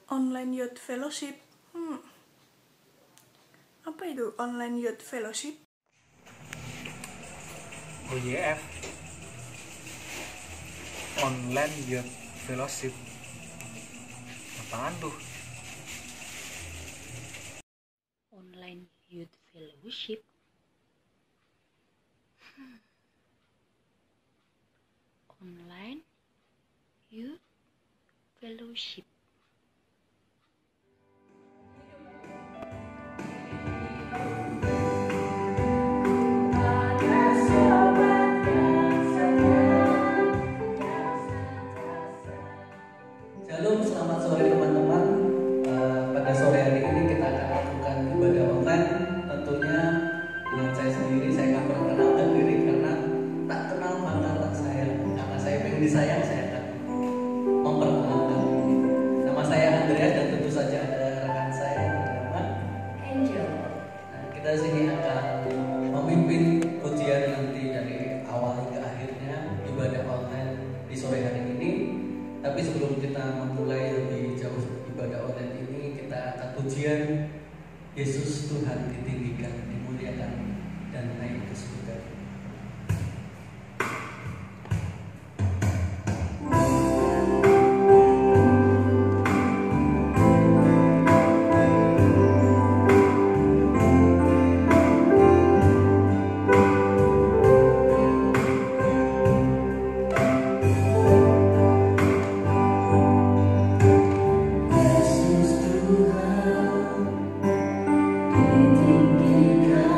Online Youth Fellowship. Apa itu Online Youth Fellowship? OYF, Online Youth Fellowship. Apaan tuh? Online Youth Fellowship. Online Youth Fellowship. Shalom, selamat sore teman-teman. Pada sore hari ini kita akan lakukan ibadah online. Tentunya dengan saya sendiri, saya akan perkenalkan diri karena tak kenal maka tak sayang. Karena saya pengen disayang, saya akan memperkenalkan diri. Nama saya Andreas dan tentu saja ada rekan saya bernama Angel. Nah, kita sini akan memimpin pujian nanti dari awal hingga akhirnya ibadah online di sore hari ini. Tapi sebelum kita memulai lebih jauh ibadah online ini, kita akan pujian Yesus Tuhan ditinggikan, dimuliakan, dan naik ke surga. Yesus Tuhan ditinggikan,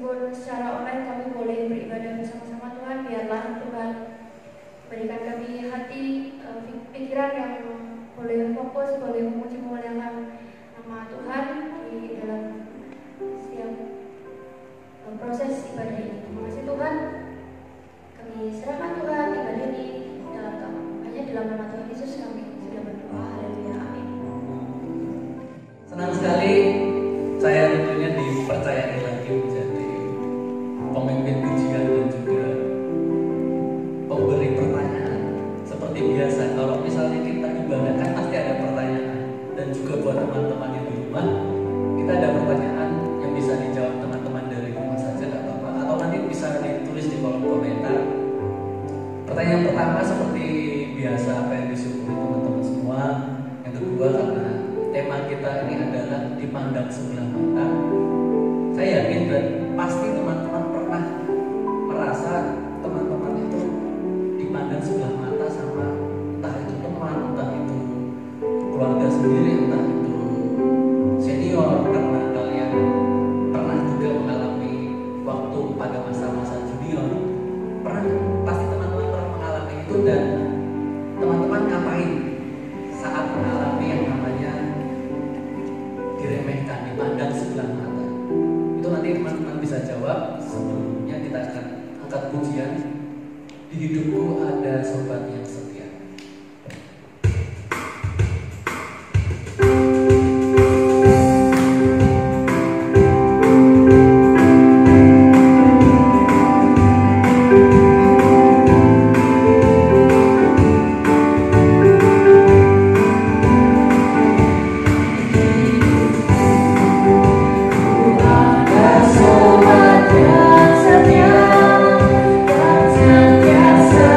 meskipun secara online kami boleh beribadah bersama-sama Tuhan, biarlah Tuhan berikan kami hati, pikiran yang boleh fokus, boleh memuji memuliakan nama Tuhan di dalam setiap proses ibadah ini. Terima kasih Tuhan. Kami serahkan Tuhan ibadah ini hanya dalam nama Tuhan Yesus kami sudah berdoa. Haleluya. Amin. Senang sekali saya tentunya dipercayai lagi menjadi pemimpin pujian dan juga pemberi pertanyaan. Seperti biasa, kalau misalnya kita ibadah kan pasti ada pertanyaan. Dan juga buat teman-teman yang di rumah, kita ada pertanyaan yang bisa dijawab teman-teman dari rumah saja, gak apa-apa. Atau nanti bisa ditulis di kolom komentar. Pertanyaan pertama seperti biasa, apa yang disyukuri teman-teman semua. Yang kedua, karena tema kita ini adalah dipandang sebelah mata. Saya yakin dan pasti teman-teman pernah merasa teman-teman itu dipandang sebelah mata sama entah itu teman, entah itu keluarga sendiri, entah itu senior, karena kalian pernah juga mengalami waktu pada masa-masa junior. Pasti teman-teman pernah mengalami itu, dan teman-teman ngapain saat mengalami yang namanya diremehkan, dipandang sebelah mata? Itu nanti teman-teman bisa jawab. Sebelumnya kita akan angkat pujian Di Hidupku Ada Sobat Yang Setia. Setia dan senantiasa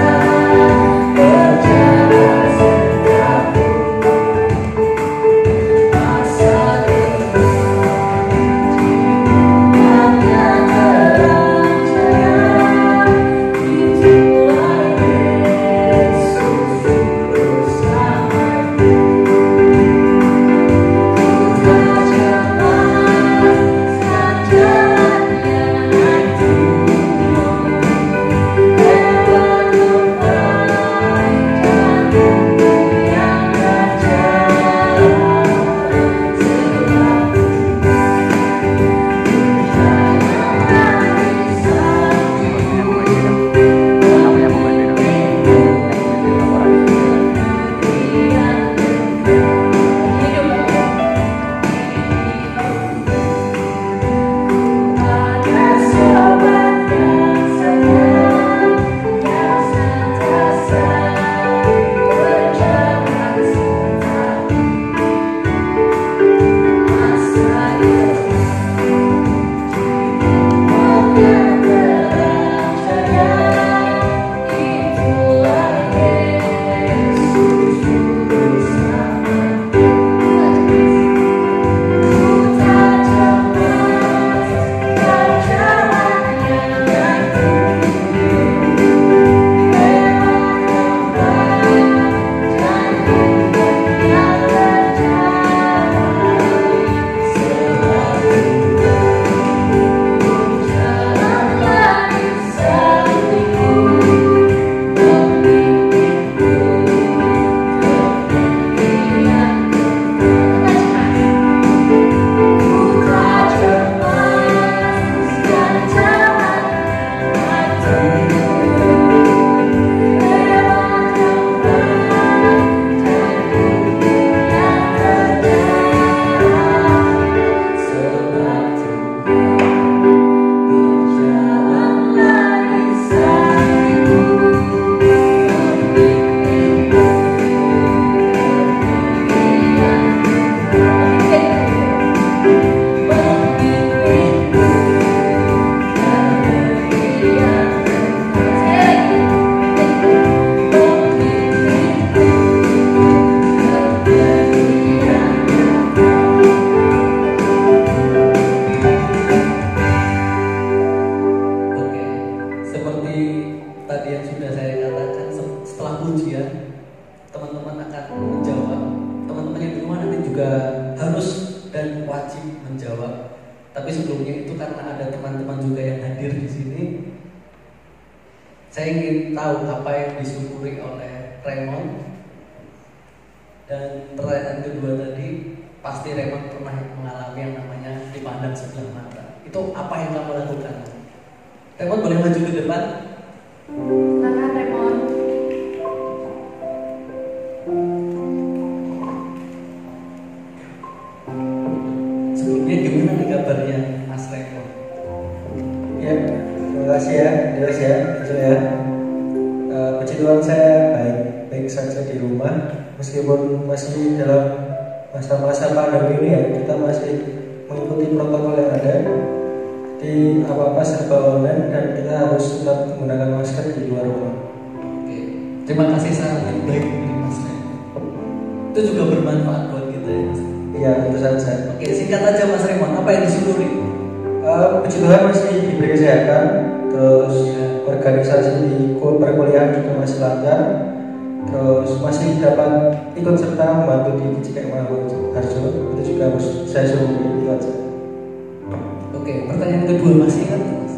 teman-teman juga yang hadir di sini. Saya ingin tahu apa yang disyukuri oleh Raymond. Dan pertanyaan kedua tadi, pasti Raymond pernah mengalami yang namanya dipandang sebelah mata. Itu apa yang kamu lakukan? Raymond boleh maju ke depan? Silakan Raymond. Sebelumnya gimana nih kabarnya Mas Raymond? Ya, terima kasih ya, jelas ya, itu ya. Puji Tuhan saya baik saja di rumah, meskipun masih dalam masa-masa pandemi ini ya, kita masih mengikuti protokol yang ada. Di apa-apa serba online dan kita harus tetap menggunakan masker di luar rumah. Oke, terima kasih sangat baik dari Mas Raymond. Itu juga bermanfaat buat kita ya Mas. Iya, tentu saja. Oke, singkat aja Mas Raymond, apa yang disyukuri? Puji Tuhan masih diberi kesehatan, terus organisasi di perkuliahan juga masih lancar, terus masih dapat ikut serta membantu di PJKM Harjo, itu juga harus saya syukuri, itu aja. Oke, pertanyaan kedua masih kan Mas?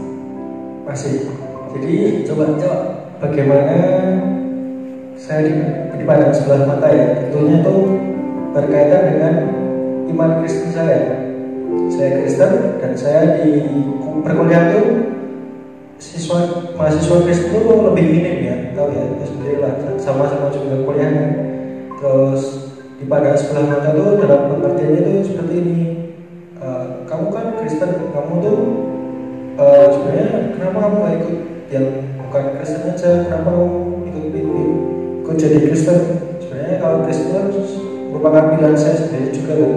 Masih. Jadi Coba. bagaimana saya dipandang sebelah mata ya, tentunya itu berkaitan dengan iman Kristen saya. Saya Kristen dan saya di perkuliahan itu mahasiswa Kristen itu lebih minim ya, tahu ya, sendirilah sama-sama juga kuliah kan. Terus dipandang sebelah mata itu dalam pengertiannya itu seperti ini. Kamu kan Kristen, kamu tuh sebenarnya kenapa kamu gak ikut yang bukan Kristen aja, kenapa kamu ikut jadi Kristen? Sebenarnya kalau Kristen merupakan pilihan saya sendiri juga kan.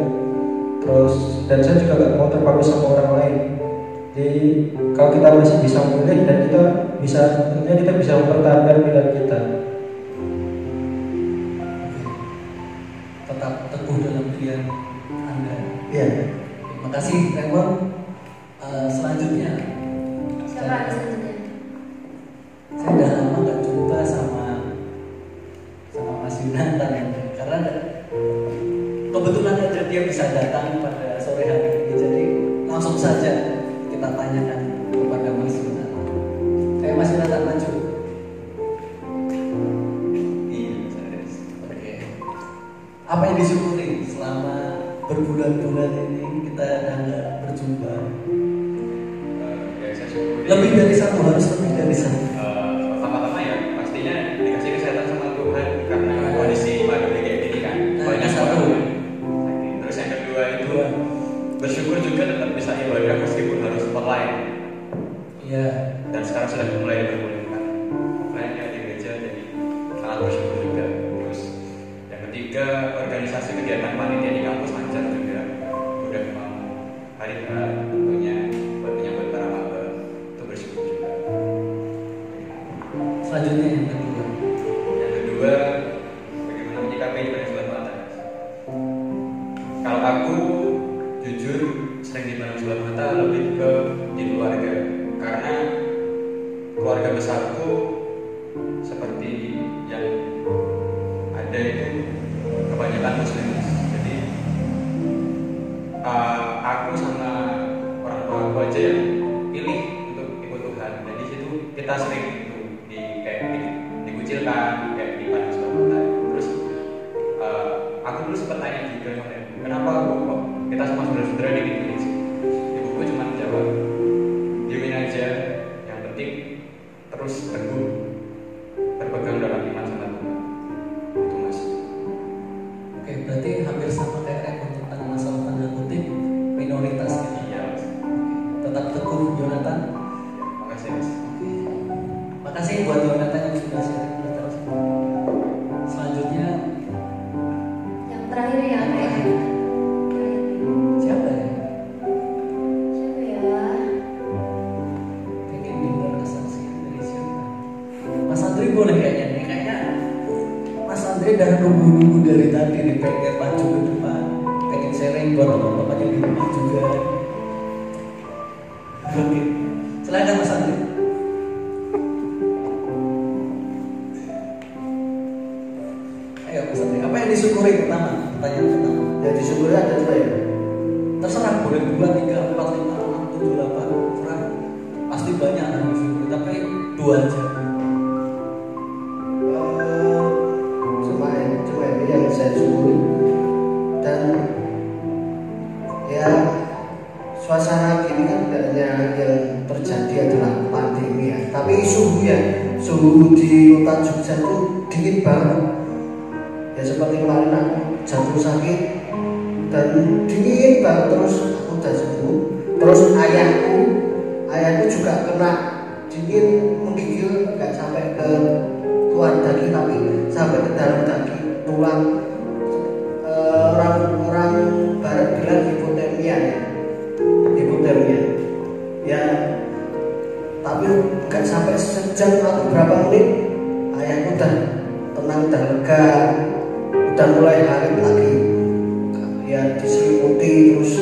Terus dan saya juga gak mau terpaku sama orang lain. Jadi kalau kita masih bisa memilih dan kita bisa, tentunya kita bisa mempertahankan pilihan kita. Tetap teguh dalam pilihan Anda. Iya. Terima kasih Raymond. Selanjutnya Siapa selanjutnya? saya udah lama gak jumpa sama Mas Yunatan karena kebetulan aja dia bisa datang pada sore hari ini, jadi langsung saja kita tanyakan kepada Mas Yunatan. Mas Yunatan maju. Iya, oke. Apa yang disyukuri selama berbulan-bulan ini kita nggak berjumpa? Saya syukuri. Lebih dari satu, harus lebih dari satu. Pertama-tama ya pastinya dikasih kesehatan sama Tuhan karena kondisi pandemi kayak gini kan. Banyak satu. orang. Terus yang kedua itu bersyukur juga tetap bisa ibadah meskipun harus online. Iya. Dan sekarang sudah mulai diperbolehkan offline-nya di gereja, jadi sangat bersyukur juga. Terus yang ketiga, organisasi kegiatan panitia di kampus lancar juga. Udah mau hari tentunya buat menyambut para maba, itu bersyukur juga. Selanjutnya yang kedua. Yang kedua, bagaimana menyikapi ibadah sebelah mata. Kalau aku jujur sering dipandang sebelah mata lebih ke di keluarga, karena keluarga besarku seperti yang ada itu kebanyakan muslim. Jadi aku sama orang tua aku aja yang pilih untuk ikut Tuhan. Dan di situ kita sering itu dikucilkan, kayak dipandang sebelah mata. Terus aku dulu sempat tanya juga sama ibu, kenapa kok kita semua saudara-saudara digituin sih? Ibuku cuma jawab, diemin aja, yang penting terus teguh berpegang dalam iman sama Tuhan. Itu Mas. Oke, berarti hampir sama kayak Raymond tentang masalah tanda kutip minoritas gitu. Iya Mas. Tetap teguh Yonatan. Ya, makasih Mas. Oke. Makasih buat Yonatan yang sudah sharing kita semua. Selanjutnya Yang terakhir ya, kayaknya. siapa ya? Siapa ya? Pengen dengar kesaksian dari siapa? Mas Andri boleh kayaknya nih, kayaknya Mas Andri udah nunggu-nunggu dari tadi nih, pengen maju ke depan, pengen sharing buat teman-teman yang di rumah juga. Oke, silakan Mas Andri. Ayo Mas Andri, apa yang disyukuri pertama? Pertanyaan pertama. Yang disyukuri ada dua ya. Terserah, boleh 2, 3, 4, 5, 6, 7, 8. Terserah. aja. Cuma ini yang saya syukuri. Dan ya suasana gini kan tidak hanya yang terjadi adalah pandemi ya, tapi suhu di kota Jogja itu dingin banget ya, seperti kemarin aku jatuh sakit dan dingin banget, terus aku udah sembuh, terus ayahku juga kena dingin menggigil, nggak sampai ke luar daging tapi sampai ke dalam daging tulang. Orang barat bilang hipotermia ya, tapi nggak sampai sejam atau berapa menit ayahku udah tenang, udah lega, udah mulai harit lagi ya, diselimuti terus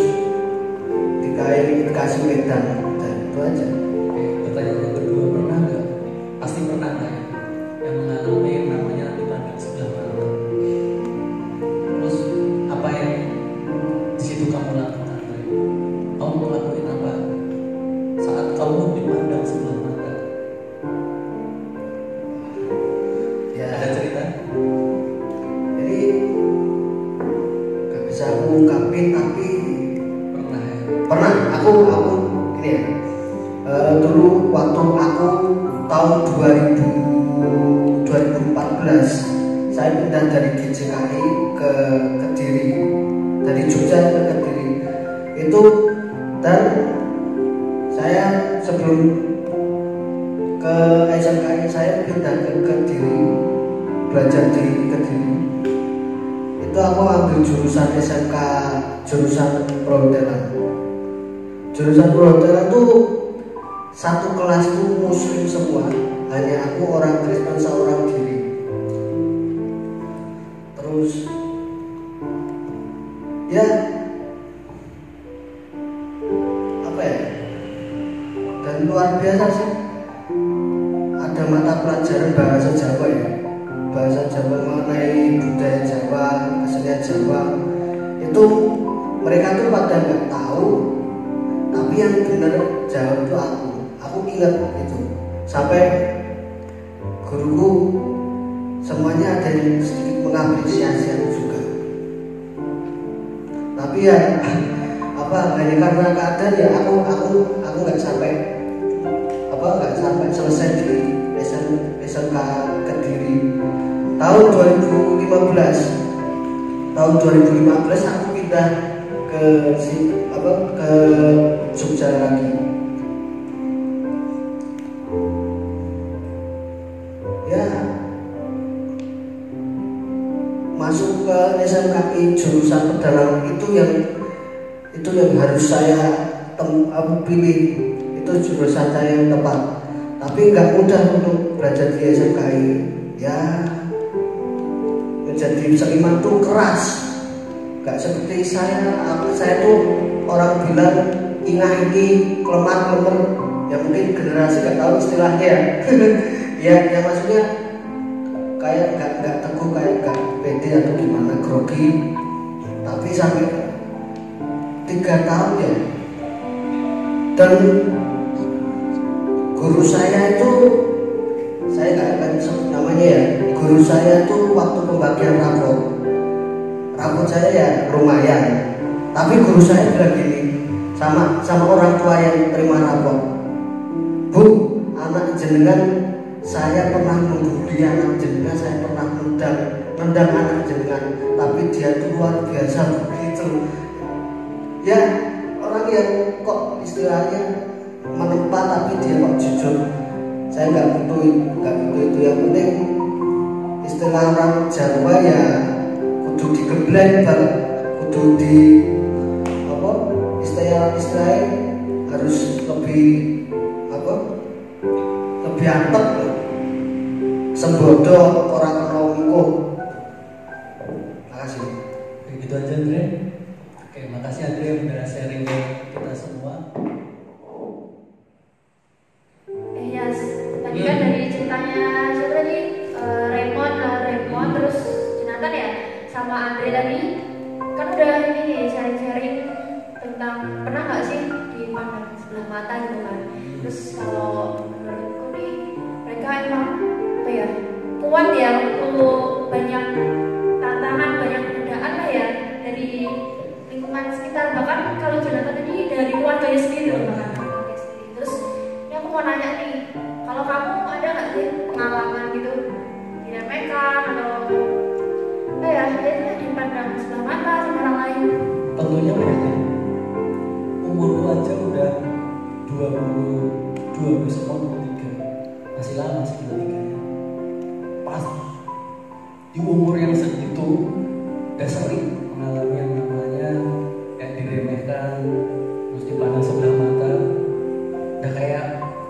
dikasih medan, dan itu aja. Oke, pertanyaan yang kedua, pernah nggak? Pasti pernah nggak ya? Yang mengalami yang namanya dipandang sebelah mata. Terus apa yang di situ kamu lakukan? Kamu ngelakuin apa saat kamu dipandang sebelah mata? Ya, Ada cerita? jadi nggak bisa aku ungkapin, tapi Pernah ya? pernah aku gini ya, dulu waktu aku tahun 2014 saya pindah dari DJKI ke Kediri, dari Jogja ke Kediri itu, dan saya sebelum ke SMKI saya pindah ke Kediri, belajar di Kediri itu aku ambil jurusan SMK, jurusan perhotelan. Jurusan perhotelan tuh satu kelas tuh muslim semua, hanya aku orang Kristen seorang diri. Terus ya apa ya, dan luar biasa sih, ada mata pelajaran bahasa Jawa ya, bahasa Jawa mengenai budaya Jawa, kesenian Jawa itu mereka tuh pada nggak tahu, tapi yang benar jawab itu aku ingat itu, sampai guruku semuanya ada yang sedikit mengapresiasi aku juga. Tapi ya hanya karena keadaan ya aku nggak sampai selesai di SMK Kediri. Tahun 2015 aku pindah ke Jogja lagi. Ya, masuk ke SMKI jurusan pedalangan itu yang harus saya pilih, itu jurusan saya yang tepat. Tapi nggak mudah untuk belajar di SMKI. Ya, menjadi seniman tuh keras. Gak seperti saya tuh orang bilang ini kelemar-kelemar, ya mungkin generasi gak tahu istilahnya. Ya maksudnya kayak gak teguh, kayak gak pede atau gimana, grogi. Tapi sampai 3 tahun ya, dan guru saya itu, saya gak akan sebut namanya ya, guru saya tuh waktu pembagian rapot saya ya lumayan, tapi guru saya bilang gini sama orang tua yang terima rapot, Bu, anak jenengan saya pernah membuli anak jenengan, saya pernah nendang anak jenengan, tapi dia tuh luar biasa begitu. Ya, orang yang kok istilahnya menempa tapi dia kok jujur, saya nggak butuh itu. Yang penting istilah orang Jawa ya kudu digeblek, kudu di istilahnya harus lebih antep, sembodo orang kena ngikuh. Makasih. Begitu aja Andre. Oke, makasih Andre udah sharing ke kita semua. Yes, tadi kan dari ceritanya siapa tadi? Raymond, terus Jonathan ya, sama Andre tadi kan udah ini sharing-sharing tentang pernah nggak sih dipandang sebelah mata gitu kan. Terus kalau menurutku nih emang apa ya kuat ya untuk banyak tantangan, banyak godaan lah ya dari lingkungan sekitar, bahkan kalau Jonathan ini dari keluarganya sendiri loh, bahkan keluarganya sendiri. Terus ini aku mau nanya nih, kalau kamu ada nggak sih pengalaman gitu diremehkan atau apa ya akhirnya dipandang sebelah mata sama orang lain? Tentunya pasti. Umurku aja udah 22 sama 23, masih lama sih 23 ya. Pas di umur yang segitu udah sering mengalami yang namanya kayak diremehkan, terus dipandang sebelah mata, udah kayak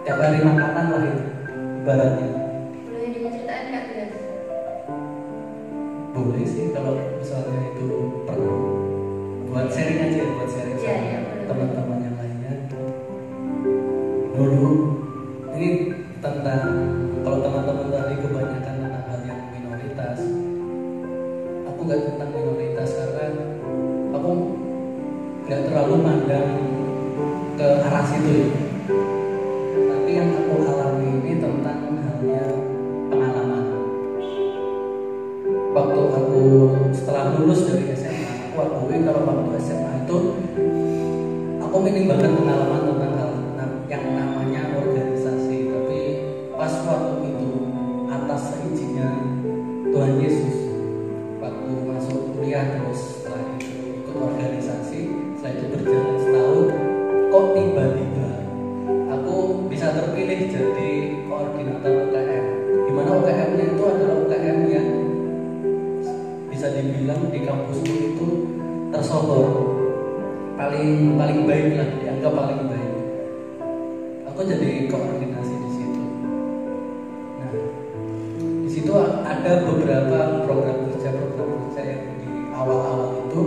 tiap hari makanan lah itu ibaratnya. Boleh diceritain nggak guys? Boleh sih kalau misalnya itu pernah, buat sharing aja, buat sharing Iya, sama iya, boleh. teman-teman yang lainnya. Dulu ini tentang, kalau teman-teman tadi kebanyakan tentang hal yang minoritas, aku nggak tentang minoritas karena aku nggak terlalu mandang ke arah situ ya. Tapi yang aku alami ini tentang halnya pengalaman. Waktu aku setelah lulus dari SMA, aku akui kalau waktu SMA itu aku minim banget pengalaman tentang hal yang namanya organisasi. Tapi pas waktu itu atas izinnya Tuhan Yesus, waktu masuk kuliah terus setelah itu ikut organisasi, setelah itu berjalan setahun, kok tiba-tiba aku bisa terpilih jadi koordinator UKM. Dimana UKM-nya itu adalah UKM yang bisa dibilang di kampusku itu tersohor, paling baik lah, dianggap paling baik. Aku jadi koordinasi di situ. Nah, di situ ada beberapa program kerja yang di awal-awal itu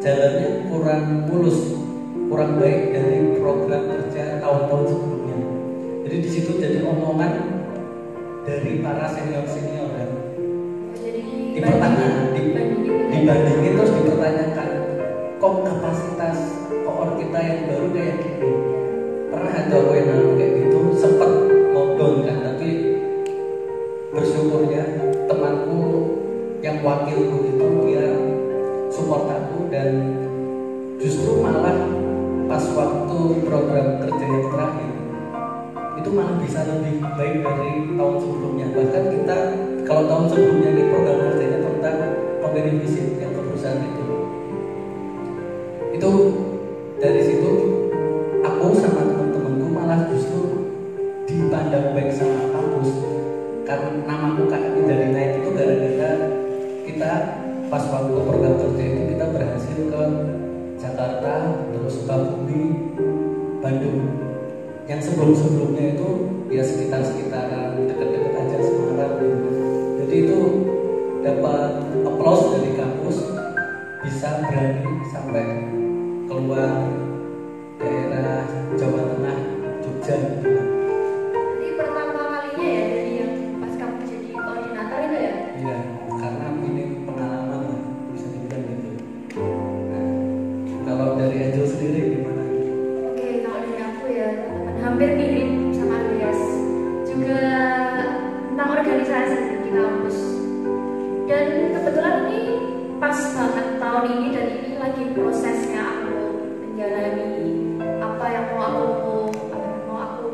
jalannya kurang mulus, kurang baik dari program kerja tahun-tahun sebelumnya. Jadi di situ jadi omongan dari para senior-senior dan dibandingin terus dipertanyakan, kok kapasitas koor kita yang baru kayak gini. Pernah ada aku yang kayak gitu, sempat mau down kan, tapi bersyukurnya temanku yang wakilku itu dia support aku, dan justru malah pas waktu program kerja yang terakhir itu malah bisa lebih baik dari tahun sebelumnya. Bahkan kita kalau tahun sebelumnya ini program kerjanya tentang pemberi visit yang ke perusahaan itu dari situ aku sama teman-temanku malah justru dipandang baik sama kampus, karena namaku KM dari naik itu gara-gara kita pas waktu program kerja itu kita berhasil ke Jakarta, terus Sukabumi, Bandung. Yang sebelum-sebelumnya itu ya sekitar-sekitaran, dekat-dekat aja Semarang gitu. Jadi itu dapat applause dari kampus, bisa berani sampai keluar daerah Jawa Tengah, Jogja gitu. Jadi pertama kalinya ya dari yang pas kamu jadi koordinator itu ya? Iya, karena ini pengalaman lah, bisa dibilang gitu. Nah, kalau dari Angel sendiri gimana? Oke, kalau dari aku ya teman-teman hampir mirip sama Andreas, juga tentang organisasi di kampus. Dan kebetulan ini pas banget tahun ini, dan ini lagi prosesnya aku menjalani apa yang mau aku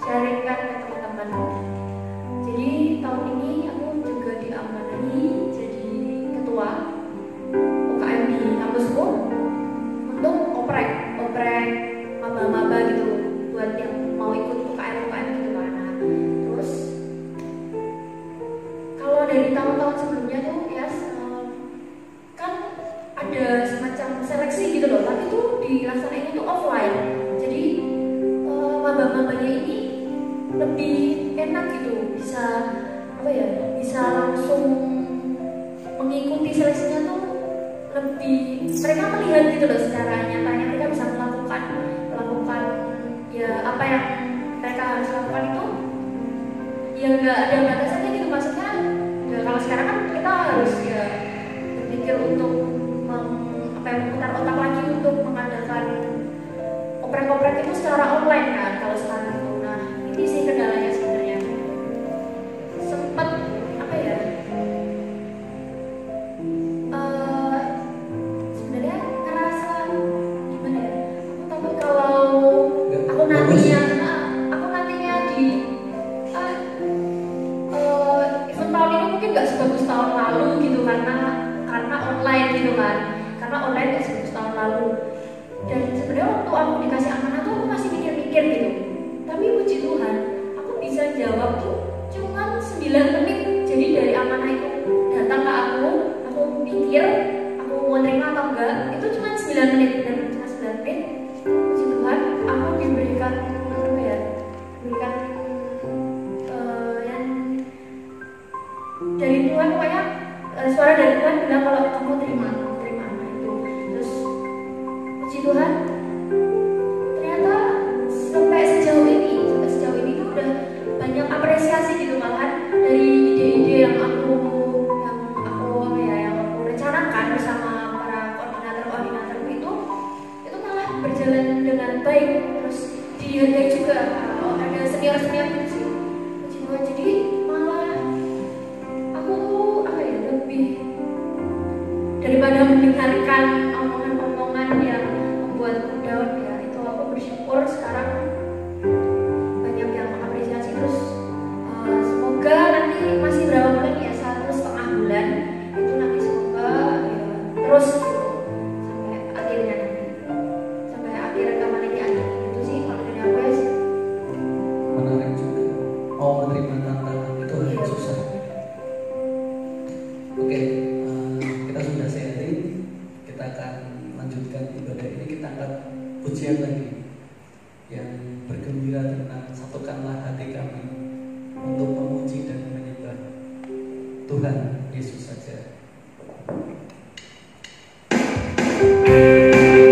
sharingkan ke teman-teman. Jadi tahun ini aku juga diamanai jadi ketua UKM di kampusku untuk oprek maba-maba gitu, buat yang mau ikut UKM gitu kan. Terus kalau dari tahun-tahun sebelumnya tuh ya kan ada semacam seleksi gitu loh, tapi tuh dilaksanain itu offline. Jadi maba-mabanya ini lebih enak gitu, bisa apa ya, bisa langsung mengikuti seleksinya tuh lebih, mereka melihat gitu loh secara nyatanya, mereka bisa melakukan ya apa yang mereka harus lakukan itu ya nggak ada batasannya gitu. Maksudnya ya, kalau sekarang kan kita harus ya berpikir untuk memutar otak lagi untuk mengadakan oprek-oprek itu secara online kan kalau sekarang itu. Nah ini sih kendalanya sebenarnya. dihargai juga. Oh, ada senior-senior gitu sih. Puji Tuhan, jadi malah aku tuh apa ya, lebih daripada mendengarkan omongan-omongan yang membuatku down ya, itu aku bersyukur sekarang banyak yang mengapresiasi. Terus semoga nanti masih berapa bulan ya, 1,5 bulan itu nanti semoga ya, terus gitu sampai akhirnya nanti, sampai akhir rekaman ini ada. Itu sih kalau dari aku ya. Menarik juga. Mau menerima tantangan itu hal yang susah. Oke, kita sudah sharing. Kita akan lanjutkan ibadah ini. Kita angkat pujian lagi yang bergembira tentang satukanlah hati kami untuk memuji dan menyembah Tuhan Yesus saja. Yesus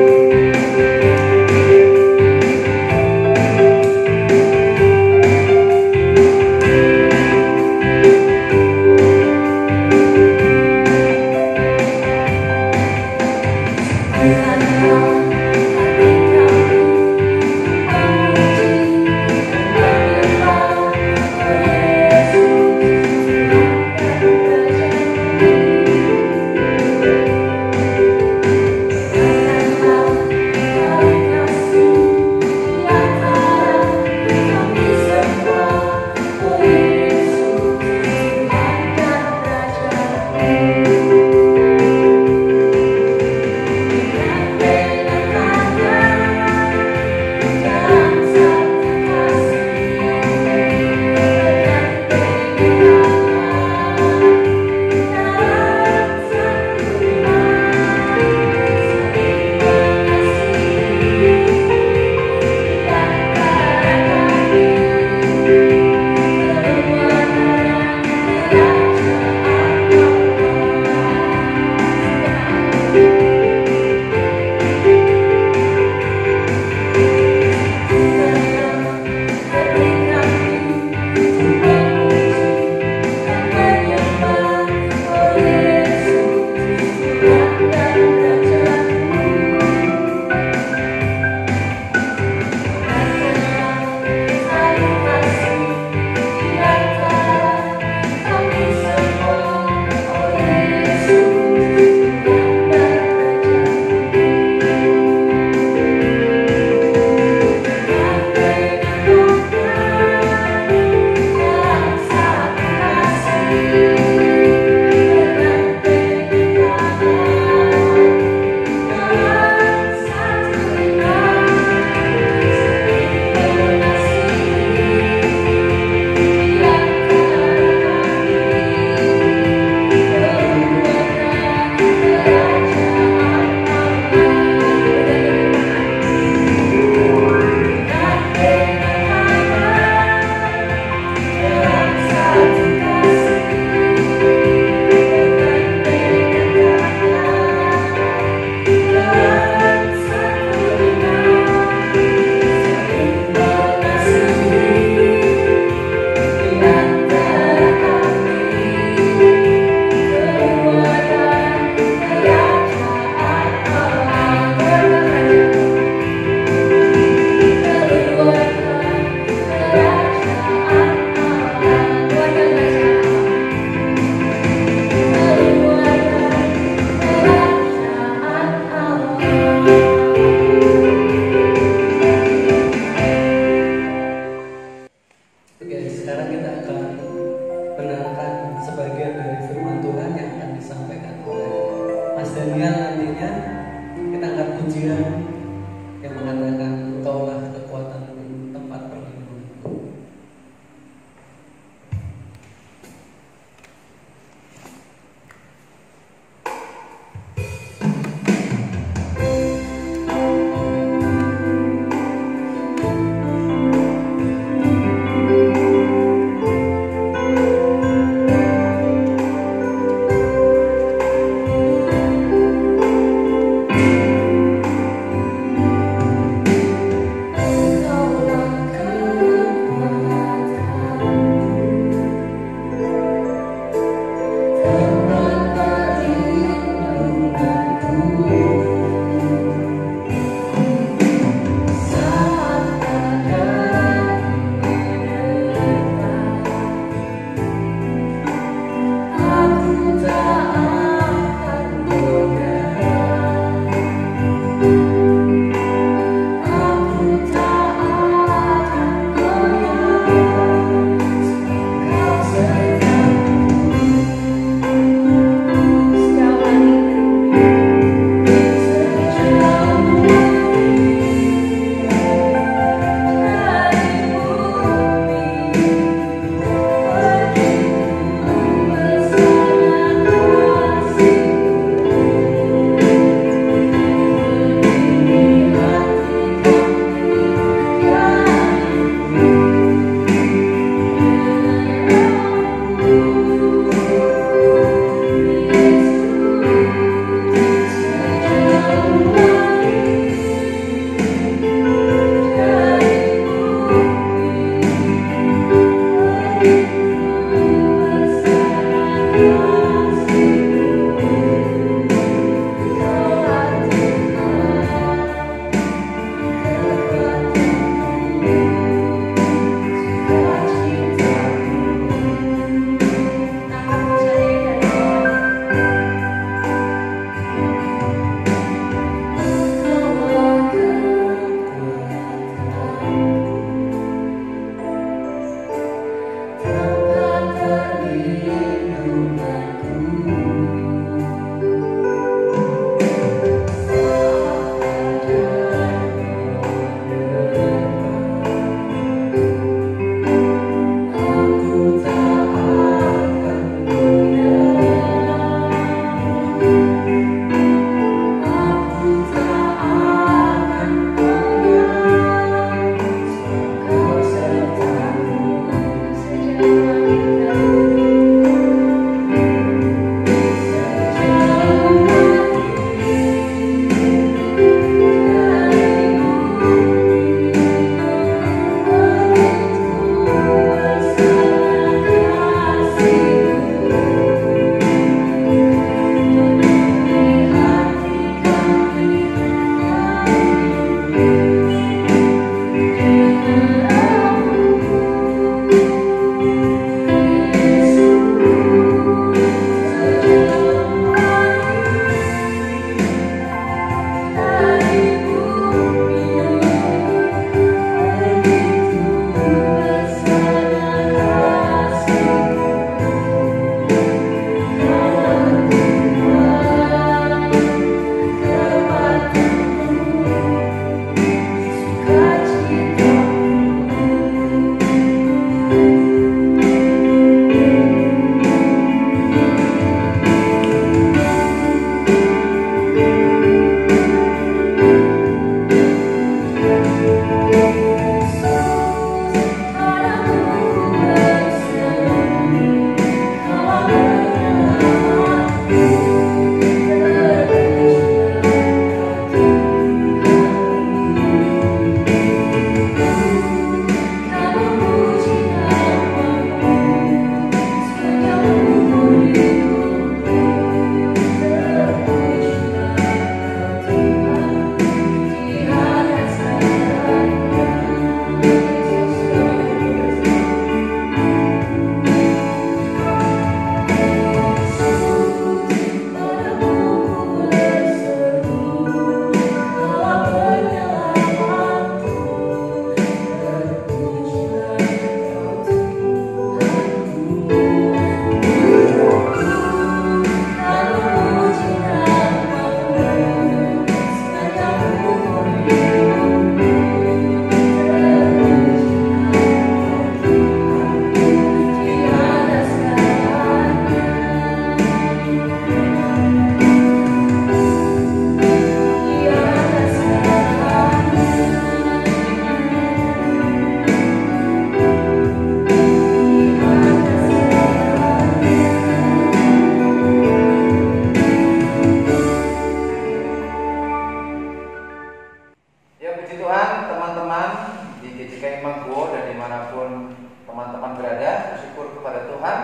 Keimago dan dimanapun teman-teman berada, bersyukur kepada Tuhan.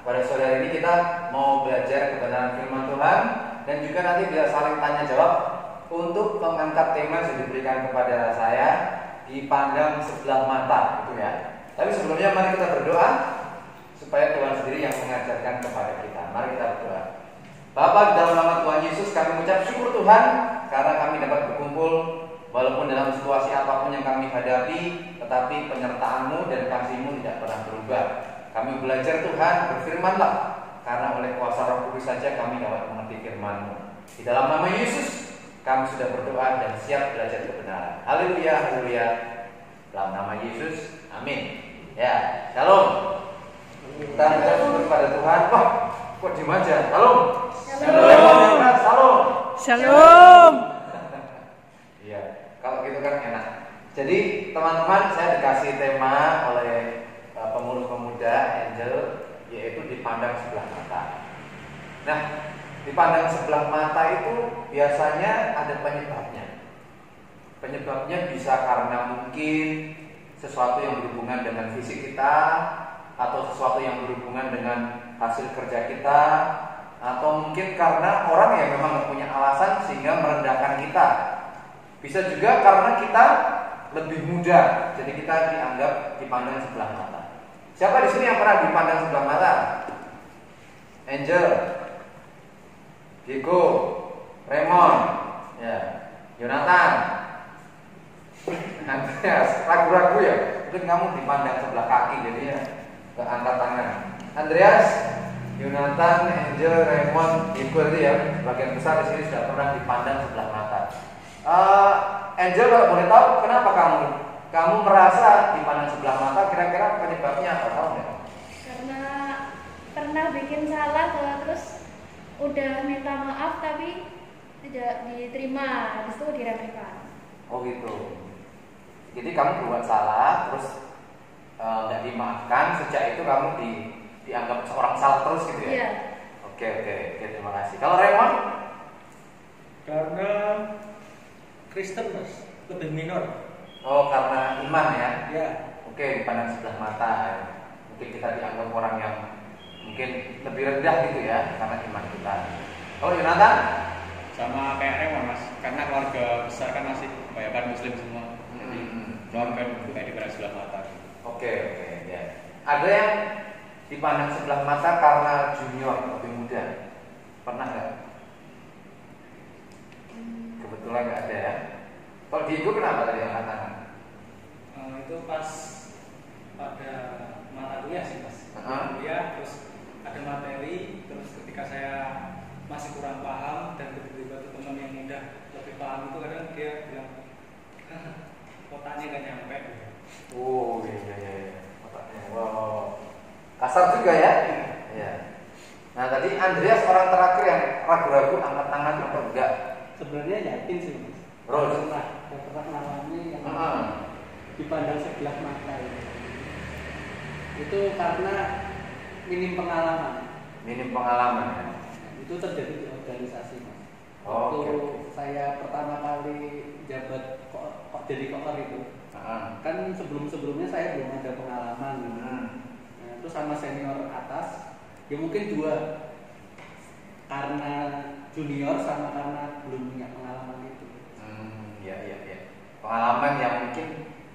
Pada sore hari ini kita mau belajar kebenaran firman Tuhan dan juga nanti bisa saling tanya jawab untuk mengangkat tema yang diberikan kepada saya dipandang sebelah mata, gitu ya. Tapi sebelumnya mari kita berdoa supaya Tuhan sendiri yang mengajarkan kepada kita. Mari kita berdoa. Bapa, dalam nama Tuhan Yesus kami mengucap syukur Tuhan karena kami dapat berkumpul walaupun dalam situasi apapun yang kami hadapi, tetapi penyertaan-Mu dan kasih-Mu tidak pernah berubah. Kami belajar Tuhan, berfirman-Lah, karena oleh kuasa Roh Kudus saja kami dapat mengerti firman-Mu. Di dalam nama Yesus kami sudah berdoa dan siap belajar kebenaran. Haleluya, haleluya. Dalam nama Yesus, amin. Ya, shalom. Kita mengucap syukur kepada Tuhan. Wah, kok diem aja? Shalom. Shalom. Shalom. Shalom. Iya, kalau gitu kan enak. Jadi teman-teman, saya dikasih tema oleh pengurus pemuda Angel, yaitu dipandang sebelah mata. Nah, dipandang sebelah mata itu biasanya ada penyebabnya. Penyebabnya bisa karena mungkin sesuatu yang berhubungan dengan fisik kita, atau sesuatu yang berhubungan dengan hasil kerja kita, atau mungkin karena orang yang memang gak punya alasan sehingga merendahkan kita. Bisa juga karena kita lebih muda, jadi kita dianggap dipandang sebelah mata. Siapa di sini yang pernah dipandang sebelah mata? Angel, Diego, Raymond, ya, Yonatan, Andreas. Ragu-ragu ya, mungkin kamu dipandang sebelah kaki jadi ya angkat tangan. Andreas, Yonatan, Angel, Raymond, Diego itu ya, bagian besar di sini sudah pernah dipandang sebelah mata. Angel, kalau boleh tahu kenapa kamu merasa dipandang sebelah mata? Kira-kira penyebabnya apa, tahu nggak? Karena pernah bikin salah terus udah minta maaf tapi tidak diterima, habis itu diremehkan. Oh gitu. Jadi kamu buat salah terus nggak dimaafkan, sejak itu kamu dianggap seorang salah terus gitu ya? Iya. Oke, terima kasih. Kalau Raymond? Karena Kristen mas, lebih minor. Oh, karena iman ya? Ya. Oke, dipandang sebelah mata. Mungkin kita dianggap orang yang mungkin lebih rendah gitu ya, karena iman kita. Oh, Yonatan? Sama kayak Raymond mas, karena keluarga besar kan masih kebanyakan Muslim semua. Jadi keluarga itu kayak dipandang sebelah mata. Oke, ya. Ada yang dipandang sebelah mata karena junior lebih muda. Pernah nggak? Kebetulan nggak ada ya. Kalau Diego kenapa tadi angkat tangan? Itu pas pada mata kuliah sih mas. Kuliah terus ada materi, terus ketika saya masih kurang paham dan tiba-tiba teman yang udah lebih paham itu kadang dia bilang otaknya gak nyampe. Oh iya. Otaknya. Wow. Kasar juga ya. Iya. Nah tadi Andreas orang terakhir yang ragu-ragu angkat tangan atau enggak? Sebenarnya yakin sih mas. Terus? Pernah mengalami yang dipandang sebelah mata itu karena minim pengalaman. Minim pengalaman ya? Itu terjadi di organisasi mas. Oh, Waktu okay. saya pertama kali jabat kok jadi kokor itu, kan sebelumnya saya belum ada pengalaman. Nah, itu sama senior atas, ya mungkin dua, karena junior sama karena belum punya pengalaman itu. Iya. Pengalaman yang mungkin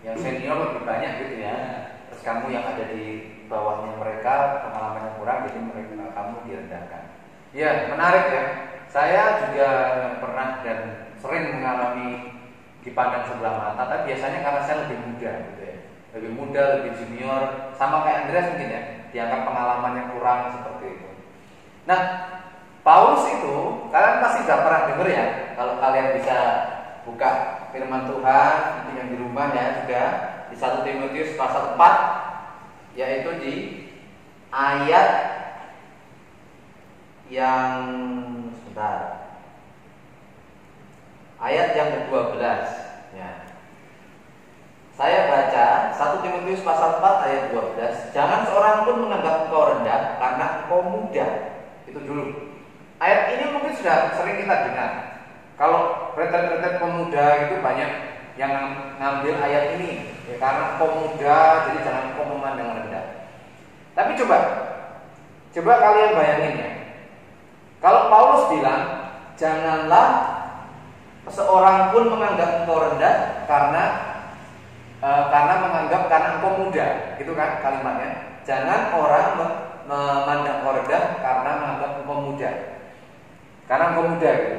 yang senior lebih banyak gitu ya. Terus kamu yang ada di bawahnya mereka pengalamannya kurang, jadi kamu direndahkan. Iya, menarik ya. Saya juga pernah dan sering mengalami dipandang sebelah mata, tapi biasanya karena saya lebih muda gitu ya. Lebih muda, lebih junior, sama kayak Andreas mungkin ya, dianggap pengalamannya kurang seperti itu. Nah, Paulus itu kalian pasti sudah pernah dengar ya. Kalau kalian bisa buka firman Tuhan, mungkin yang di rumah ya juga di 1 Timotius pasal 4, yaitu di ayat yang ayat yang ke-12 ya. Saya baca 1 Timotius pasal 4 ayat 12. Jangan seorang pun menganggap engkau rendah karena engkau muda. Itu dulu. Ayat ini mungkin sudah sering kita dengar. Kalau retret-retret pemuda itu banyak yang ngambil ayat ini ya, karena engkau muda jadi jangan engkau memandang rendah. Tapi coba kalian bayangin ya, kalau Paulus bilang janganlah seorang pun menganggap engkau rendah karena menganggap karena engkau muda, gitu kan kalimatnya. Jangan orang memandang engkau rendah karena menganggap engkau muda, karena engkau muda. Gitu.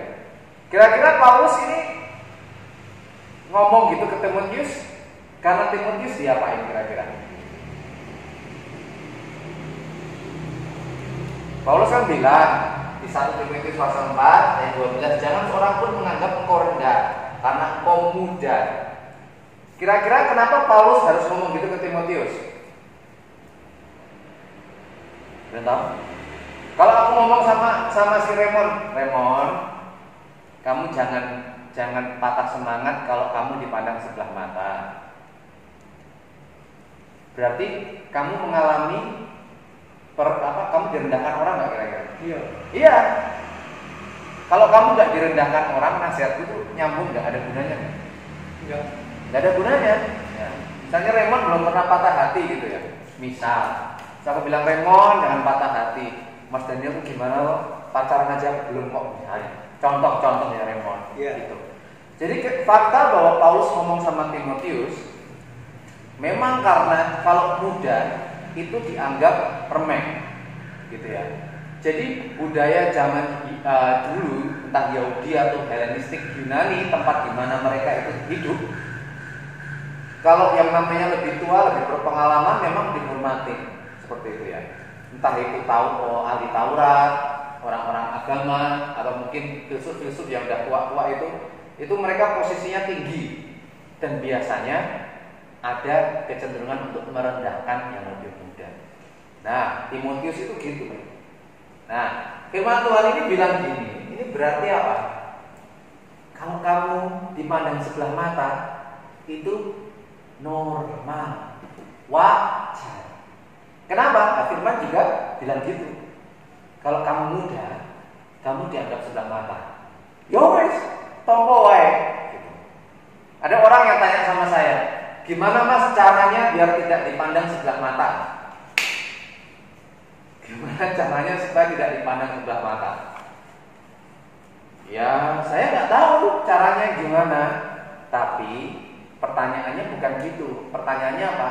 Kira-kira Paulus ini ngomong gitu ke Timotius karena Timotius diapain kira-kira? Paulus kan bilang di 1 Timotius pasal 4 ayat 12, jangan seorang pun menganggap engkau rendah karena engkau muda. Kira-kira kenapa Paulus harus ngomong gitu ke Timotius? Tahu? Kalau aku ngomong sama si Raymond, kamu jangan patah semangat kalau kamu dipandang sebelah mata. Berarti kamu mengalami kamu direndahkan orang nggak kira-kira? Iya. Kalau kamu nggak direndahkan orang, nasihatku itu nyambung nggak ada gunanya? Nggak ada gunanya. Ya. Misalnya Raymond belum pernah patah hati gitu ya. Misal, saya bilang Raymond jangan patah hati. Mas Daniel tuh gimana loh? Pacaran aja belum kok misalnya. Contoh ya Raymond. Gitu. Jadi fakta bahwa Paulus ngomong sama Timotius memang karena kalau muda itu dianggap remeh, gitu ya. Jadi budaya zaman dulu, entah Yahudi atau Helenistik Yunani, tempat di mana mereka itu hidup, kalau yang namanya lebih tua, lebih berpengalaman, memang dihormati seperti itu ya. Entah itu ahli Taurat, orang-orang agama, atau mungkin filsuf-filsuf yang udah tua-tua itu mereka posisinya tinggi dan biasanya ada kecenderungan untuk merendahkan yang lebih muda. Nah, Timotius itu gitu. Nah, firman Tuhan ini bilang gini, ini berarti apa? Kalau kamu dipandang sebelah mata, itu normal, wajar. Kenapa? Nah, firman juga bilang gitu. Kalau kamu muda, kamu dianggap sebelah mata. Yo wes, tompo wae. Gitu. Ada orang yang tanya sama saya, gimana mas caranya biar tidak dipandang sebelah mata? Gimana caranya supaya tidak dipandang sebelah mata? Ya saya nggak tahu caranya gimana. Tapi pertanyaannya bukan gitu. Pertanyaannya apa?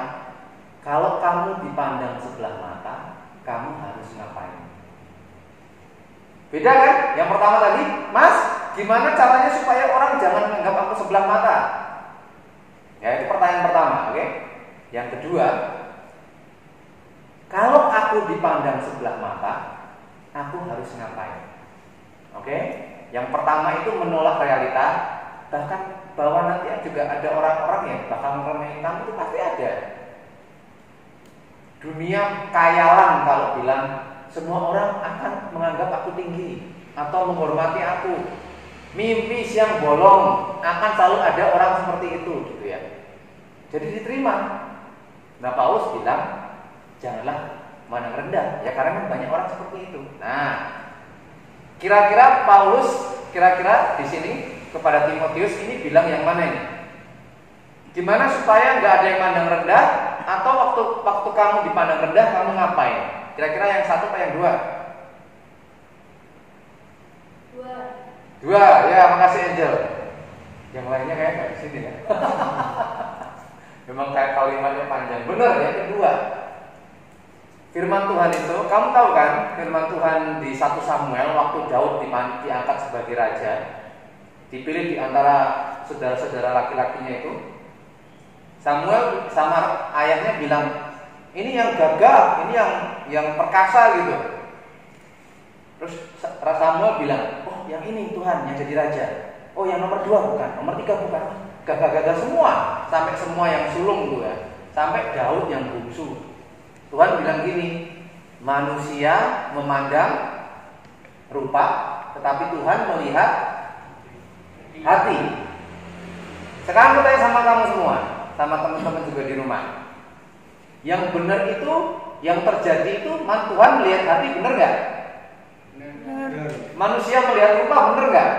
Kalau kamu dipandang sebelah mata, kamu harus ngapain? Beda kan? Yang pertama tadi, mas, gimana caranya supaya orang jangan menganggap aku sebelah mata? Ya, itu pertanyaan pertama, oke? Yang kedua, kalau aku dipandang sebelah mata, aku harus ngapain? Oke? Yang pertama itu menolak realita, bahkan bahwa nanti juga ada orang-orang yang bakal meremehin kamu, itu pasti ada. Dunia kayalan kalau bilang semua orang akan menganggap aku tinggi atau menghormati aku. Mimpi siang bolong, akan selalu ada orang seperti itu, gitu ya. Jadi diterima. Nah, Paulus bilang janganlah memandang rendah, ya karena banyak orang seperti itu. Nah, kira-kira Paulus di sini kepada Timotius ini bilang yang mana ini? Gimana supaya nggak ada yang mandang rendah, atau waktu kamu dipandang rendah kamu ngapain? Kira-kira yang satu apa yang dua? Dua, ya makasih Angel. Yang lainnya kayak nggak di sini ya. Memang kayak kalimatnya panjang. Benar ya, kedua. Firman Tuhan itu, kamu tahu kan? Firman Tuhan di 1 Samuel waktu Daud diangkat sebagai raja, dipilih di antara saudara-saudara laki-lakinya itu. Samuel sama ayahnya bilang, ini yang gagah, ini yang perkasa gitu. Terus Samuel bilang, oh yang ini Tuhan yang jadi raja. Oh yang nomor 2 bukan, nomor 3 bukan. Gagah-gagah semua, sampai semua yang sulung tuh ya, sampai Daud yang bungsu. Tuhan bilang gini, manusia memandang rupa, tetapi Tuhan melihat hati. Sekarang aku tanya sama kamu semua, sama teman-teman juga di rumah. Yang benar itu, yang terjadi itu, Tuhan melihat hati, benar nggak? Manusia melihat rupa, benar nggak?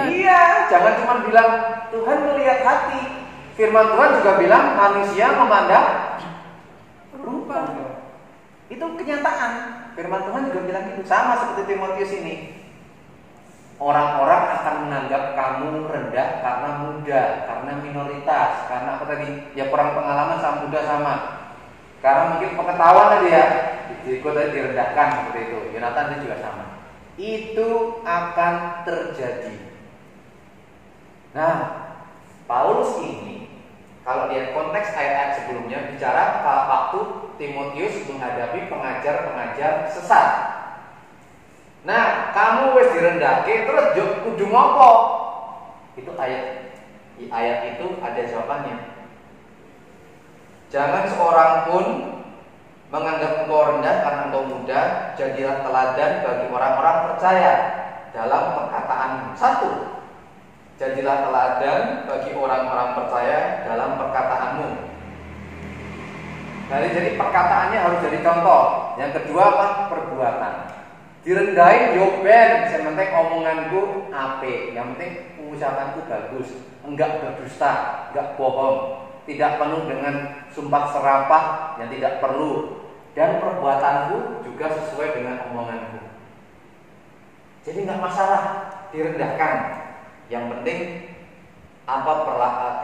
Iya, jangan cuma bilang Tuhan melihat hati. Firman Tuhan juga bilang manusia memandang rupa. Itu kenyataan. Firman Tuhan juga bilang itu. Sama seperti Timotius ini. Orang-orang akan menganggap kamu rendah karena muda, karena minoritas, karena apa tadi? Ya kurang pengalaman sama muda sama. Karena mungkin pengetahuan tadi ya, ikut tadi direndahkan seperti itu. Yonatan itu juga sama. Itu akan terjadi. Nah, Paulus ini kalau lihat konteks ayat-ayat sebelumnya bicara waktu Timotius menghadapi pengajar-pengajar sesat. Nah, kamu wis direndahke terus kudu ngopo? Itu ayat itu ada jawabannya. Jangan seorang pun menganggap engkau rendah karena engkau muda. Jadilah teladan bagi orang-orang percaya dalam perkataanmu. 1. Jadilah teladan bagi orang-orang percaya dalam perkataanmu. Jadi perkataannya harus jadi contoh. Yang kedua apa? Perbuatan. Direndahin yo ben, yang penting omonganku apik, yang penting ucapanku bagus, enggak berdusta, enggak bohong, tidak penuh dengan sumpah serapah yang tidak perlu, dan perbuatanku juga sesuai dengan omonganku. Jadi enggak masalah direndahkan, yang penting apa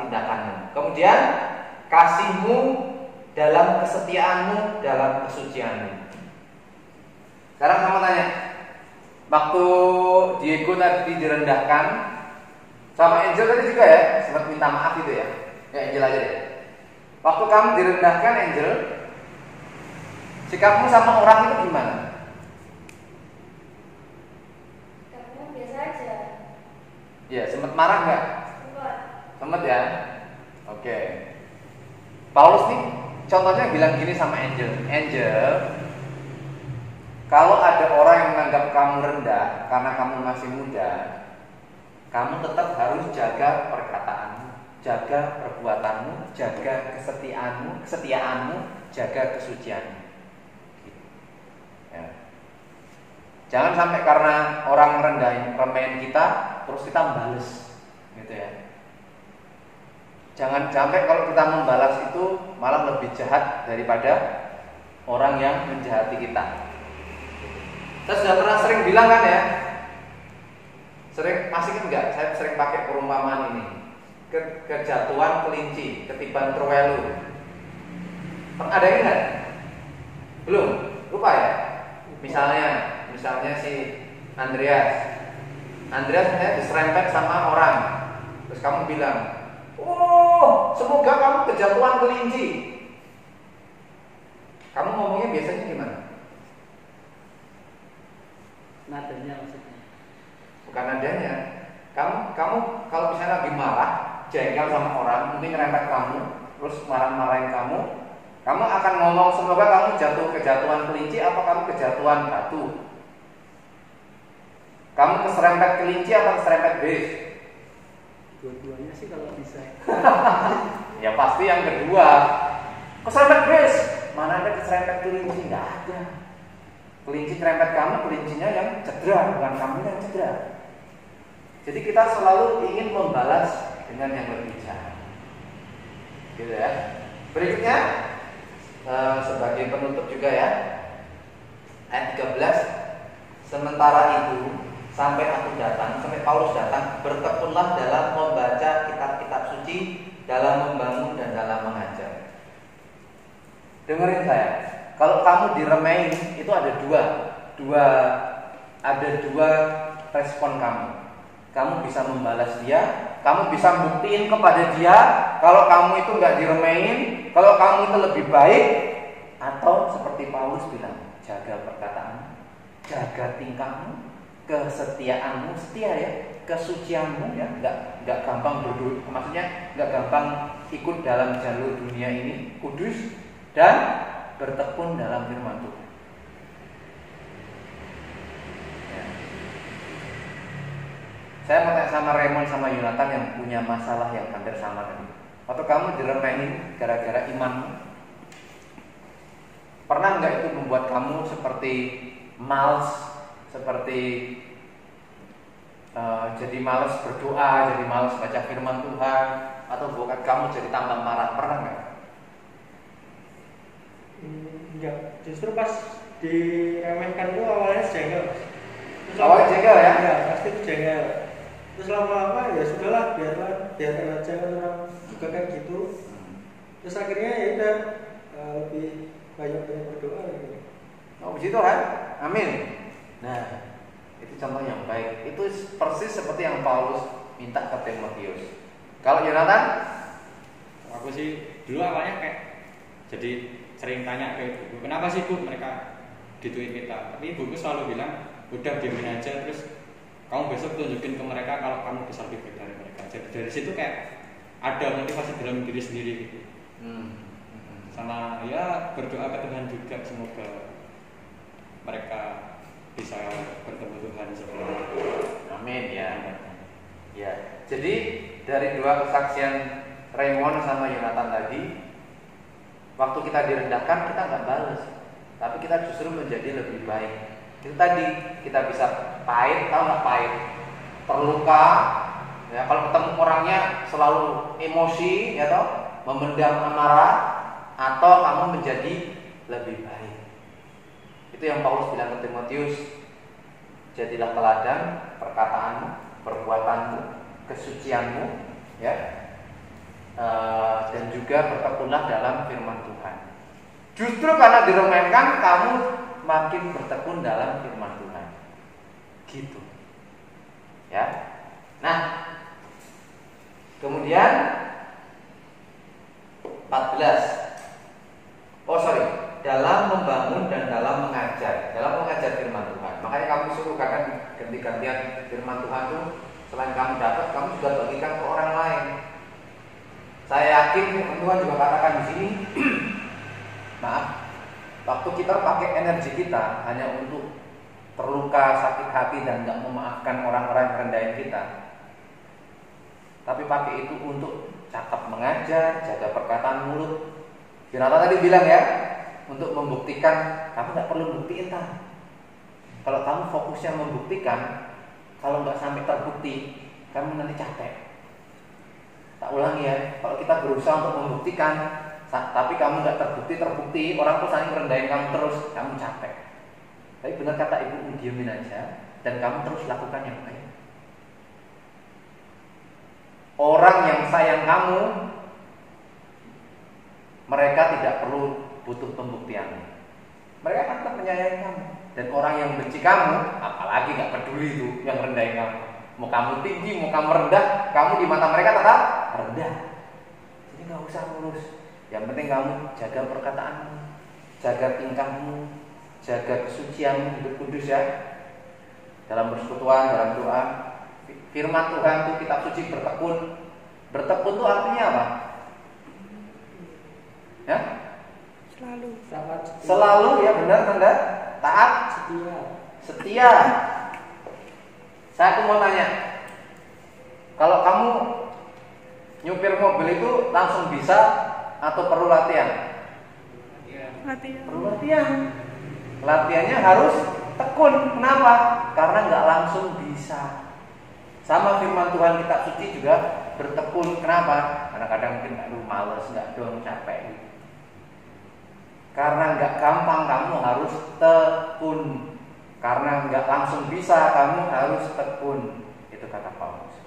tindakanmu. Kemudian kasihmu dalam kesetiaanmu, dalam kesucianmu. Sekarang kamu tanya, waktu Diego tadi direndahkan sama Angel tadi juga ya, sempat minta maaf itu ya. Ya Angel aja deh. Waktu kamu direndahkan Angel, sikapmu sama orang itu gimana? Sikapnya biasa aja. Ya, sempat marah nggak? Sempat ya. Oke. Paulus nih, contohnya bilang gini sama Angel. Angel, kalau ada orang yang menganggap kamu rendah karena kamu masih muda, kamu tetap harus jaga perkataanmu, jaga perbuatanmu, jaga kesetiaanmu, jaga kesucianmu. Ya. Jangan sampai karena orang remehin kita, terus kita membales, gitu ya. Jangan sampai kalau kita membalas itu malah lebih jahat daripada orang yang menjahati kita. Saya sudah pernah sering bilang kan ya, masih enggak? Saya sering pakai perumpamaan ini. Kejatuhan kelinci, ketiban terwelu. Ada yang enggak? Belum? Lupa ya? Misalnya si Andreas diserempet sama orang. Terus kamu bilang, "Oh, semoga kamu kejatuhan kelinci." Kamu ngomongnya biasanya gimana? Nadanya maksudnya. Bukan nadanya. Kamu kalau misalnya lagi marah, jengkel sama orang, mungkin nyerempet kamu, terus marah-marahin kamu akan ngomong semoga kamu kejatuhan kelinci apa kamu kejatuhan batu? Kamu keserempet kelinci apa keserempet bis? Dua-duanya sih kalau bisa. Ya pasti yang kedua. Keserempet bis. Mana ada keserempet kelinci? Nggak ada. Kelinci kerempet kamu, kelincinya yang cedera, bukan kamu yang cedera. Jadi kita selalu ingin membalas dengan yang lebih jahat. Gitu ya. Berikutnya sebagai penutup juga ya. Ayat 13. Sementara itu sampai Paulus datang, bertekunlah dalam membaca kitab-kitab suci, dalam membangun dan dalam mengajar. Dengerin saya. Kalau kamu diremehin itu ada dua respon kamu. Kamu bisa membalas dia, kamu bisa buktiin kepada dia kalau kamu itu nggak diremehin, kalau kamu itu lebih baik, atau seperti Paulus bilang, jaga perkataanmu, jaga tingkahmu, kesetiaanmu, setia ya, kesucianmu ya, nggak gampang duduk, maksudnya nggak gampang ikut dalam jalur dunia ini, kudus dan bertekun dalam firman Tuhan. Ya. Saya mau tanya sama Raymond sama Yonatan yang punya masalah yang hampir sama tadi. Waktu kamu diremehin gara-gara imanmu, pernah nggak itu membuat kamu seperti males, seperti jadi malas berdoa, jadi malas baca firman Tuhan, atau bukan kamu jadi tambah marah, pernah nggak? Enggak, justru pas diremehkan itu awalnya jengkel. Awalnya jengkel ya? Iya, pasti itu jengkel. Terus lama-lama ya sudahlah, biarkan aja kan orang juga kayak gitu. Terus akhirnya ya udah lebih banyak berdoa gitu. Oh begitu kan? Amin. Nah, itu contoh yang baik. Itu persis seperti yang Paulus minta ke Timotius. Kalau Yonatan? Aku sih dulu awalnya kayak jadi sering tanya ke ibuku, kenapa sih Bu mereka gituin kita? Tapi ibuku selalu bilang, udah diamin aja, terus kamu besok tunjukin ke mereka kalau kamu bisa lebih baik dari mereka. Jadi dari situ kayak ada motivasi dalam diri sendiri gitu. Sama ya berdoa ke Tuhan juga, semoga mereka bisa bertemu Tuhan sebelum. Amin ya. Ya. Jadi dari dua kesaksian Raymond sama Yonatan tadi, waktu kita direndahkan kita nggak balas, tapi kita justru menjadi lebih baik. Itu tadi kita bisa pahit, tahu nggak pahit? Terluka, ya kalau ketemu orangnya selalu emosi, ya toh, memendam amarah, atau kamu menjadi lebih baik. Itu yang Paulus bilang ke Timotius, jadilah teladan perkataanmu, perbuatanmu, kesucianmu, ya, dan juga bertekunlah dalam firman Tuhan. Justru karena diremehkan, kamu makin bertekun dalam firman Tuhan. Gitu. Ya. Nah, kemudian 14. Dalam membangun dan dalam mengajar firman Tuhan. Makanya kamu suruh kadang ganti-gantian firman Tuhan tuh, selain kamu dapat, kamu juga bagikan ke orang lain. Saya yakin firman Tuhan juga katakan di sini, maaf, waktu kita pakai energi kita hanya untuk terluka, sakit hati dan nggak memaafkan orang-orang yang rendahin kita, tapi pakai itu untuk cakap mengajar, jaga perkataan mulut. Yonatan tadi bilang ya, untuk membuktikan, kamu nggak perlu buktiin kan? Kalau kamu fokusnya membuktikan, kalau nggak sampai terbukti, kamu nanti capek. Tak ulangi ya, kalau kita berusaha untuk membuktikan, tapi kamu nggak terbukti, orang tuh saling rendahin kamu terus, kamu capek. Tapi benar kata ibu, diamin aja, dan kamu terus lakukan yang baik. Orang yang sayang kamu, mereka tidak perlu butuh pembuktian. Mereka akan tetap menyayangi kamu. Dan orang yang benci kamu, apalagi nggak peduli itu yang rendahin kamu. Mau kamu tinggi, mau kamu rendah, kamu di mata mereka tetap rendah. Jadi nggak usah ngurus. Yang penting kamu jaga perkataanmu, jaga tingkahmu, jaga kesucianmu, hidup kudus ya. Dalam persekutuan, dalam doa. Firman Tuhan itu kitab suci bertekun. Bertekun itu artinya apa? Ya? Selalu ya, benar tanda taat, setia. Saya tuh mau tanya, kalau kamu nyupir mobil itu langsung bisa atau perlu latihan? Perlu latihan. Latihannya harus tekun. Kenapa? Karena nggak langsung bisa. Sama firman Tuhan kitab suci juga bertekun. Kenapa? Karena kadang mungkin aduh males, nggak dong, capek. Karena nggak gampang, kamu harus tekun. Karena nggak langsung bisa, kamu harus tekun. Itu kata Paulus.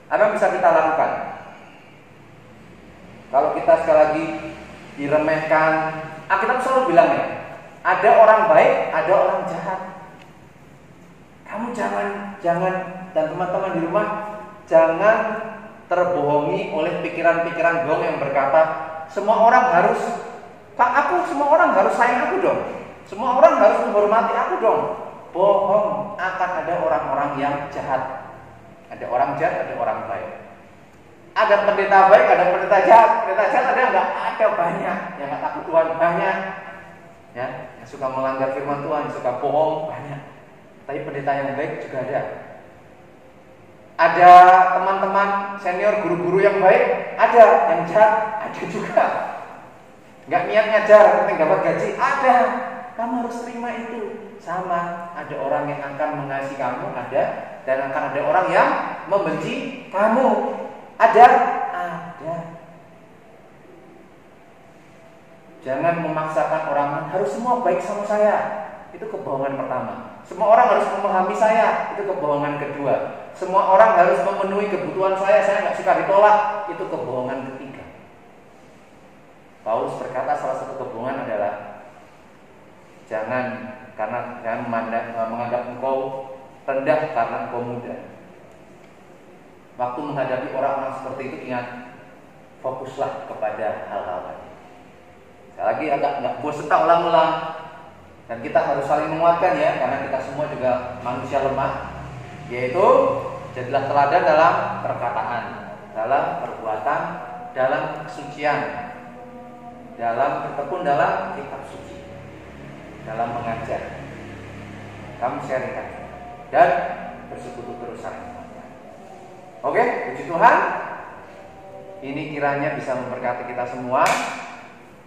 Apa yang bisa kita lakukan? Kalau kita sekali lagi diremehkan, kita selalu bilang ya, ada orang baik, ada orang jahat. Kamu jangan dan teman-teman di rumah jangan terbohongi oleh pikiran-pikiran bohong yang berkata semua orang harus semua orang harus sayang aku dong, semua orang harus menghormati aku dong. Bohong, akan ada orang-orang yang jahat. Ada orang jahat, ada orang baik. Ada pendeta baik, ada pendeta jahat. Pendeta jahat ada nggak? Ada banyak. Yang nggak takut Tuhan banyak. Ya, yang suka melanggar firman Tuhan, yang suka bohong banyak. Tapi pendeta yang baik juga ada. Ada teman-teman senior guru-guru yang baik, ada. Yang jahat, ada juga. Nggak niat ngajar, penting dapat gaji, ada. kamu harus terima itu. Sama, ada orang yang akan mengasihi kamu, ada, dan akan ada orang yang membenci kamu, ada. Jangan memaksakan orang harus semua baik sama saya. Itu kebohongan pertama. Semua orang harus memahami saya. Itu kebohongan kedua. Semua orang harus memenuhi kebutuhan saya nggak suka ditolak. Itu kebohongan ketiga. Paulus berkata salah satu kebohongan adalah jangan menganggap engkau rendah karena engkau muda. Waktu menghadapi orang-orang seperti itu, ingat, fokuslah kepada hal-hal tadi. Sekali lagi agak nggak bosan tak ulang-ulang. Dan kita harus saling menguatkan ya, karena kita semua juga manusia lemah. Yaitu jadilah teladan dalam perkataan, dalam perbuatan, dalam kesucian, dalam bertekun dalam kitab suci, dalam mengajar. Kamu sharingkan dan bersekutu terus saling menguatkan. Oke, puji Tuhan. Ini kiranya bisa memberkati kita semua.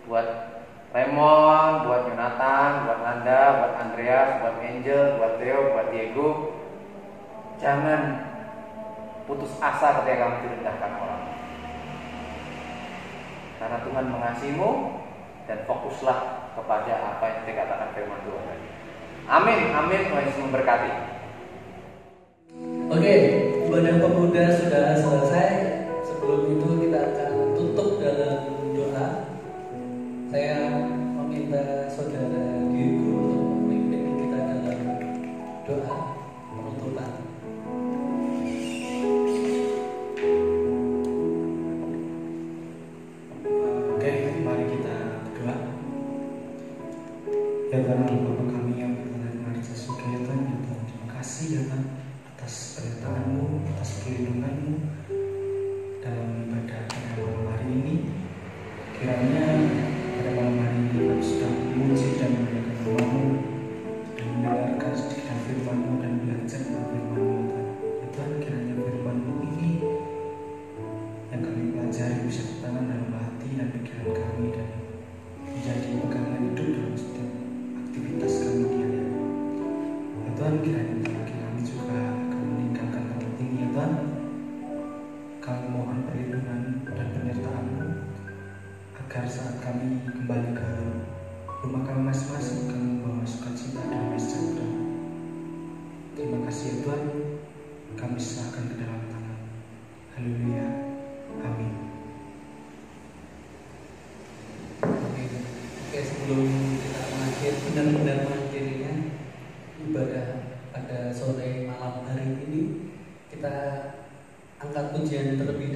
Buat Raymond, buat Jonathan, buat Nanda, buat Andreas, buat Angel, buat Theo, buat Diego. Jangan putus asa ketika kamu direndahkan orang. Karena Tuhan mengasihimu, dan fokuslah kepada apa yang dikatakan firman Tuhan tadi. Amin, amin. Tuhan Yesus memberkati. Oke, ibadah pemuda sudah selesai. Sebelum itu kita akan tutup dalam doa. Saya meminta saudara Diego untuk memimpin kita dalam doa penutupan. Oke, mari kita berdoa. Ya Tuhan, Bapa kami yang berada di marga surga, ya Tuhan, ya Tuhan, terima kasih ya Tuhan atas penyertaan-Mu, atas perlindungan-Mu dalam ibadah pada malam hari ini. Kiranya pada malam hari ini kami sudah memuji dan memuliakan nama-Mu dan mendengarkan sedikit firman-Mu dan belajar dari firman-Mu, ya Tuhan. Ya Tuhan, kiranya firman-Mu ini yang kami pelajari bisa tertanam dalam hati dan pikiran kami dan menjadi pegangan hidup dalam setiap aktivitas kami hari-hari. Ya Tuhan, kiranya bagi kami juga akan meningkatkan tempat tinggi, ya Tuhan. Kami mohon perlindungan dan penyertaan-Mu agar saat kami kembali ke rumah kami masing-masing, kami membawa sukacita dan sejahtera. Terima kasih ya Tuhan, kami serahkan ke dalam tangan. Haleluya, amin. Oke, sebelum kita benar-benar mengakhirinya ibadah pada sore malam hari ini, kita angkat pujian terlebih